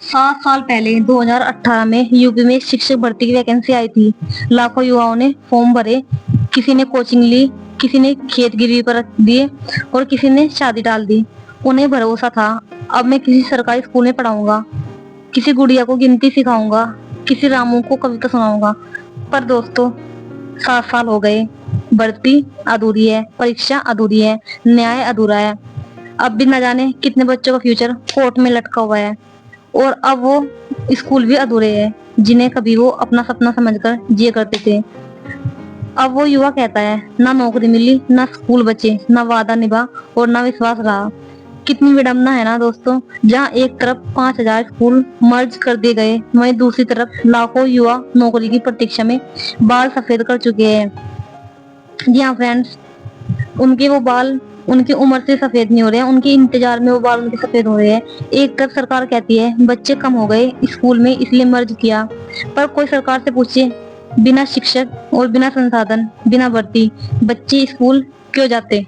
7 साल पहले 2018 में यूपी में शिक्षक भर्ती की वैकेंसी आई थी। लाखों युवाओं ने फॉर्म भरे। किसी ने कोचिंग ली, किसी ने खेत गिरवी पर रख दिए और किसी ने शादी टाल दी। उन्हें भरोसा था, अब मैं किसी सरकारी स्कूल में पढ़ाऊंगा, किसी गुड़िया को गिनती सिखाऊंगा, किसी रामू को कविता सुनाऊंगा। पर दोस्तों, 7 साल हो गए, भर्ती अधूरी है, परीक्षा अधूरी है, न्याय अधूरा है। अब भी न जाने कितने बच्चों का फ्यूचर कोर्ट में लटका हुआ है। और अब वो स्कूल भी अधूरे हैं, जिन्हें कभी वो अपना सपना समझकर जिए करते थे। अब वो युवा कहता है, ना नौकरी मिली, ना स्कूल बचे, ना वादा निभा और ना विश्वास रहा। कितनी विडंबना है ना दोस्तों, जहाँ एक तरफ 5,000 स्कूल मर्ज कर दिए गए, वहीं दूसरी तरफ लाखों युवा नौकरी की प्रतीक्षा में बाल सफेद कर चुके हैं। जी हाँ फ्रेंड्स, उनके वो बाल उनकी उम्र से सफेद नहीं हो रहे हैं, उनके इंतजार में वो बाल उनके सफेद हो रहे हैं। एक तरफ सरकार कहती है बच्चे कम हो गए स्कूल में इसलिए मर्ज किया, पर कोई सरकार से पूछे, बिना शिक्षक और बिना संसाधन, बिना भर्ती बच्चे स्कूल क्यों जाते?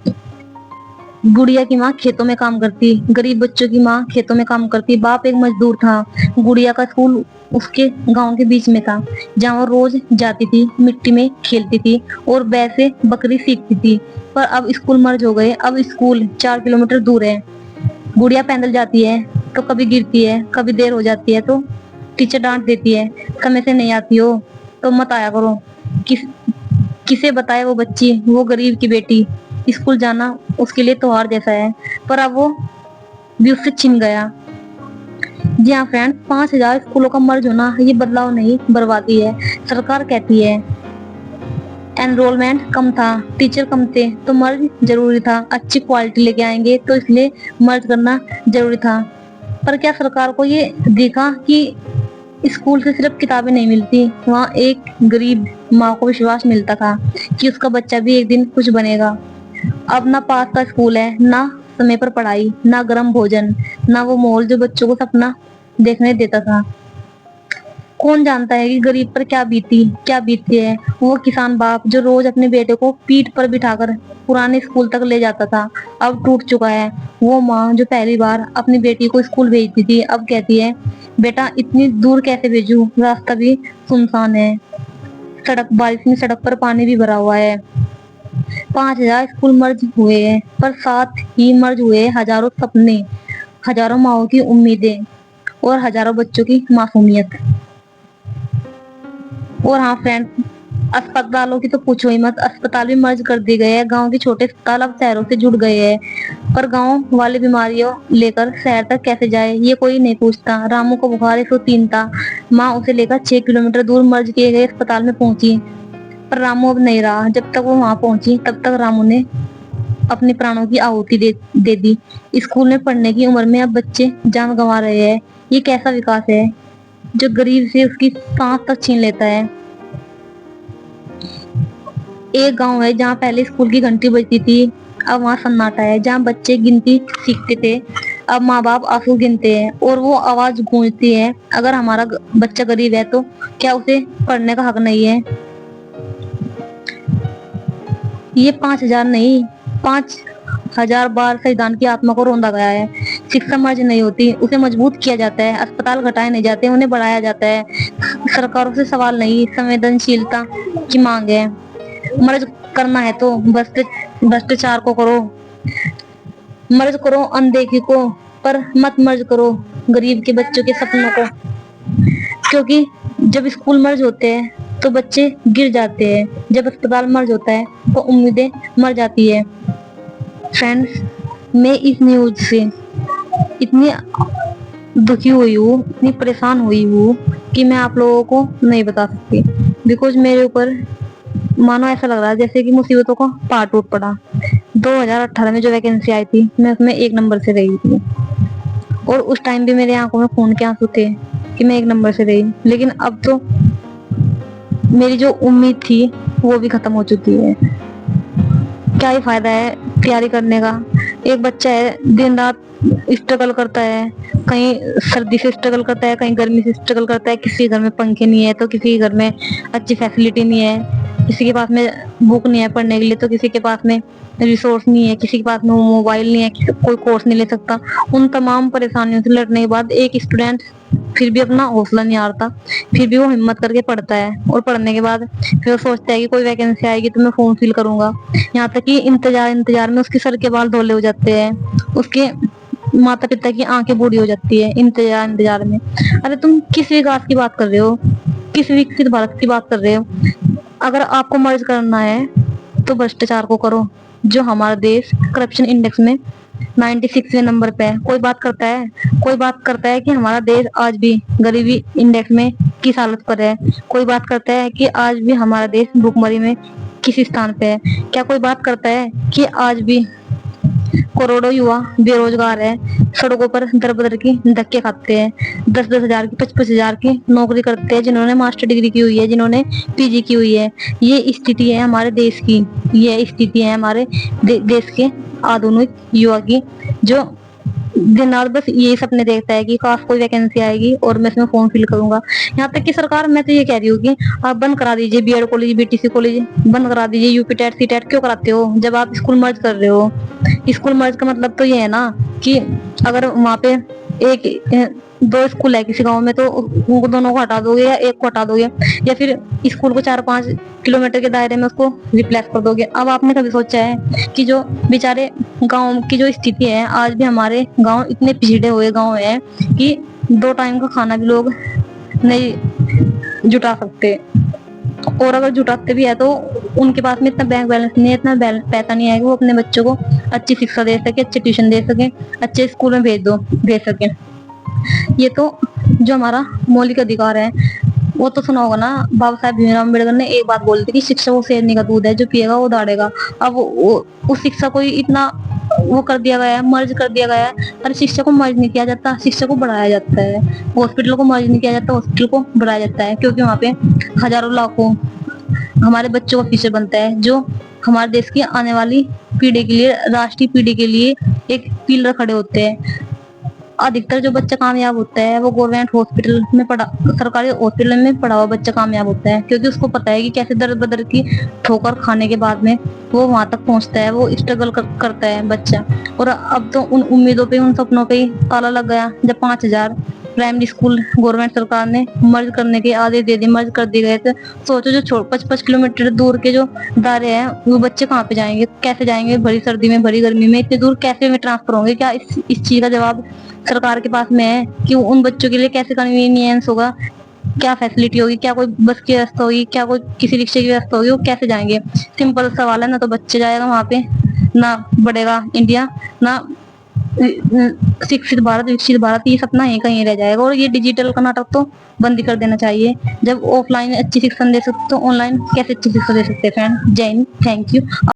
गुड़िया की माँ खेतों में काम करती, गरीब बच्चों की माँ खेतों में काम करती। बाप एक मजदूर था, गुड़िया का स्कूल उसके गांव के बीच में था, जहाँ वो रोज जाती थी, मिट्टी में खेलती थी और बैल से बकरी सीखती थी। पर अब स्कूल मर्ज हो गए, अब स्कूल 4 किलोमीटर दूर है। गुड़िया पैदल जाती है तो कभी गिरती है, कभी देर हो जाती है तो टीचर डांट देती है, समय से नहीं आती हो तो मत आया करो। किसे बताए वो बच्ची, वो गरीब की बेटी, स्कूल जाना उसके लिए त्योहार जैसा है, पर अब वो भी उससे छिन गया। जी हाँ फ्रेंड्स, 5,000 स्कूलों का मर्ज होना ये बदलाव नहीं, बर्बादी है। सरकार कहती है एनरोलमेंट कम था, टीचर कम थे तो मर्ज जरूरी था, अच्छी क्वालिटी लेके आएंगे तो इसलिए मर्ज करना जरूरी था। पर क्या सरकार को ये देखा कि स्कूल से सिर्फ किताबें नहीं मिलती, वहाँ एक गरीब माँ को विश्वास मिलता था कि उसका बच्चा भी एक दिन कुछ बनेगा। अब ना पास का स्कूल है, ना समय पर पढ़ाई, ना गर्म भोजन, ना वो माहौल जो बच्चों को सपना देखने देता था। कौन जानता है कि गरीब पर क्या बीतती है। वो किसान बाप जो रोज अपने बेटे को पीठ पर बिठाकर पुराने स्कूल तक ले जाता था, अब टूट चुका है। वो माँ जो पहली बार अपनी बेटी को स्कूल भेजती थी, अब कहती है बेटा इतनी दूर कैसे भेजूं, रास्ता भी सुनसान है, बारिश में सड़क पर पानी भी भरा हुआ है। 5,000 स्कूल मर्ज हुए हैं, पर साथ ही मर्ज हुए हजारों सपने, हजारों माओ की उम्मीदें और हजारों बच्चों की मासूमियत। और हाँ फ्रेंड्स, अस्पतालों की तो पूछो ही मत, अस्पताल भी मर्ज कर दिए गए हैं। गांव के छोटे अस्पताल अब शहरों से जुड़ गए हैं, पर गांव वाले बीमारियों लेकर शहर तक कैसे जाए ये कोई नहीं पूछता। रामू को बुखार 103 था, माँ उसे लेकर 6 किलोमीटर दूर मर्ज किए गए अस्पताल में पहुंची, पर रामू अब नहीं रहा। जब तक वो वहां पहुंची तब तक रामू ने अपने प्राणों की आहुति दे दी। स्कूल में पढ़ने की उम्र में अब बच्चे जान गंवा रहे हैं। ये कैसा विकास है जो गरीब से उसकी सांस तक छीन लेता है। एक गांव है जहाँ पहले स्कूल की घंटी बजती थी, अब वहाँ सन्नाटा है। जहाँ बच्चे गिनती सीखते थे, अब माँ बाप आंसू गिनते हैं और वो आवाज गूंजती है, अगर हमारा बच्चा गरीब है तो क्या उसे पढ़ने का हक नहीं है? ये 5,000 नहीं, 5,000 बार संविधान की आत्मा को रौंदा गया है। शिक्षा मर्ज नहीं होती, उसे मजबूत किया जाता है। अस्पताल घटाए नहीं जाते, उन्हें बढ़ाया जाता है। सरकारों से सवाल नहीं, संवेदनशीलता की मांग है। मर्ज करना है तो भ्रष्टाचार को करो, मर्ज करो अनदेखी को, पर मत मर्ज करो गरीब के बच्चों के सपनों को। क्योंकि जब स्कूल मर्ज होते हैं तो बच्चे गिर जाते हैं, जब अस्पताल मर्ज होता है तो उम्मीदें मर जाती है। फ्रेंड्स, मैं इस न्यूज से इतनी दुखी हुई हूँ, इतनी परेशान हुई हूँ कि मैं आप लोगों को नहीं बता सकती। बिकॉज मेरे ऊपर मानो ऐसा लग रहा है जैसे कि मुसीबतों का पहाड़ टूट पड़ा। 2018 में जो वैकेंसी आई थी, मैं उसमें 1 नंबर से रही थी, और उस टाइम भी मेरे आंखों में खून के आंसू थे कि मैं 1 नंबर से रही। लेकिन अब तो मेरी जो उम्मीद थी वो भी खत्म हो चुकी है। क्या ही फायदा है तैयारी करने का। एक बच्चा है, दिन रात स्ट्रगल करता है, कहीं सर्दी से स्ट्रगल करता है, कहीं गर्मी से स्ट्रगल करता है। किसी के घर में पंखे नहीं है तो किसी के घर में अच्छी फैसिलिटी नहीं है, किसी के पास में बुक नहीं है पढ़ने के लिए तो किसी के पास में रिसोर्स नहीं है, किसी के पास में मोबाइल नहीं है, कोई कोर्स नहीं ले सकता। उन तमाम परेशानियों से लड़ने के बाद एक स्टूडेंट फिर भी अपना हौसला नहीं हारता, फिर भी वो हिम्मत करके पढ़ता है और पढ़ने के बाद फिर वो सोचता है कि कोई वैकेंसी आएगी तो मैं फॉर्म फिल करूंगा। यहाँ तक कि इंतजार इंतजार में उसके सर के बाल धोले हो जाते हैं, उसके माता पिता की आंखें बूढ़ी हो जाती है इंतजार इंतजार में। अरे तुम किस विकास की बात कर रहे हो, किस विकसित भारत की बात कर रहे हो? अगर आपको मर्ज करना है तो भ्रष्टाचार को करो, जो हमारा देश करप्शन इंडेक्स में 96वें नंबर पे है। कोई बात करता है, कोई बात करता है कि हमारा देश आज भी गरीबी इंडेक्स में किस हालत पर है? कोई बात करता है कि आज भी हमारा देश भुखमरी में किस स्थान पे है? क्या कोई बात करता है कि आज भी करोड़ों युवा बेरोजगार है, सड़कों पर दर बदर की धक्के खाते हैं, 10-10 हजार की 55 हजार की नौकरी करते हैं, जिन्होंने मास्टर डिग्री की हुई है, जिन्होंने पीजी की हुई है। ये स्थिति है हमारे देश की, ये स्थिति है हमारे देश के आधुनिक युवा की, जो दिन रात बस यही सपने देखता है कि काश कोई वैकेंसी आएगी और मैं इसमें फॉर्म फिल करूंगा। यहाँ तक कि सरकार, मैं तो ये कह रही हूँ कि आप बंद करा दीजिए बीएड कॉलेज, बीटीसी कॉलेज बंद करा दीजिए। यूपी टेट सी टेट क्यों कराते हो जब आप स्कूल मर्ज कर रहे हो? स्कूल मर्ज का मतलब तो ये है ना कि अगर वहाँ पे एक दो स्कूल है किसी गांव में तो उनको दोनों को हटा दोगे या एक को हटा दोगे, या फिर स्कूल को 4-5 किलोमीटर के दायरे में उसको रिप्लेस कर दोगे। अब आपने कभी सोचा है कि जो बेचारे गांव की जो स्थिति है, आज भी हमारे गांव इतने पिछड़े हुए गांव हैं कि 2 टाइम का खाना भी लोग नहीं जुटा सकते, और अगर जुटाते भी है तो उनके पास में इतना बैंक बैलेंस नहीं है, इतना पैसा नहीं है कि वो अपने बच्चों को अच्छी शिक्षा दे सके, अच्छे ट्यूशन दे सके, अच्छे स्कूल में भेज सके। ये तो जो हमारा मौलिक अधिकार है, वो तो सुना होगा ना, बाबा साहब भीमराव अम्बेडकर ने एक बात बोली थी कि शिक्षा वो शेरनी का दूध है, जो पिएगा वो दाड़ेगा। अब उस शिक्षा को इतना वो कर दिया गया है, मर्ज कर दिया गया है। अरे शिक्षा को मर्ज नहीं किया जाता, शिक्षा को बढ़ाया जाता है। हॉस्पिटल को मर्ज नहीं किया जाता, हॉस्पिटल को बढ़ाया जाता है, क्योंकि वहाँ पे हजारों लाखों हमारे बच्चों का फ्यूचर बनता है, जो हमारे देश की आने वाली पीढ़ी के लिए, राष्ट्रीय पीढ़ी के लिए एक पिलर खड़े होते हैं। अधिकतर जो बच्चा कामयाब होता है वो गवर्नमेंट हॉस्पिटल में पढ़ा, सरकारी हॉस्पिटल में पढ़ा हुआ बच्चा कामयाब होता है, क्योंकि उसको पता है कि कैसे दर बदर की ठोकर खाने के बाद में वो वहां तक पहुंचता है, वो स्ट्रगल करता है बच्चा। और अब तो उन उम्मीदों पे, उन सपनों पे ही ताला लग गया जब 5,000 प्राइमरी स्कूल गवर्नमेंट सरकार ने मर्ज करने के आदेश दे दिए, मर्ज कर दिए गए थे। सोचो जो 55 किलोमीटर दूर के जो दायरे हैं, वो बच्चे कहाँ पे जाएंगे, कैसे जाएंगे? भरी सर्दी में, भरी गर्मी में इतने दूर कैसे में ट्रांसफर होंगे? क्या इस चीज का जवाब सरकार के पास में है कि उन बच्चों के लिए कैसे कन्वीनियंस होगा, क्या फैसिलिटी होगी, क्या कोई बस की व्यवस्था होगी, क्या कोई किसी रिक्शे की व्यवस्था होगी? वो कैसे जाएंगे? सिंपल सवाल है, ना तो बच्चे जाएगा वहां पे, ना बढ़ेगा इंडिया, ना शिक्षित भारत, विकसित भारत, ये सपना यहीं कहीं रह जाएगा। और ये डिजिटल का नाटक तो बंद कर देना चाहिए। जब ऑफलाइन अच्छी शिक्षा दे सकते तो ऑनलाइन कैसे अच्छी शिक्षा दे सकते हैं? फ्रेंड, जय हिंद, थैंक यू।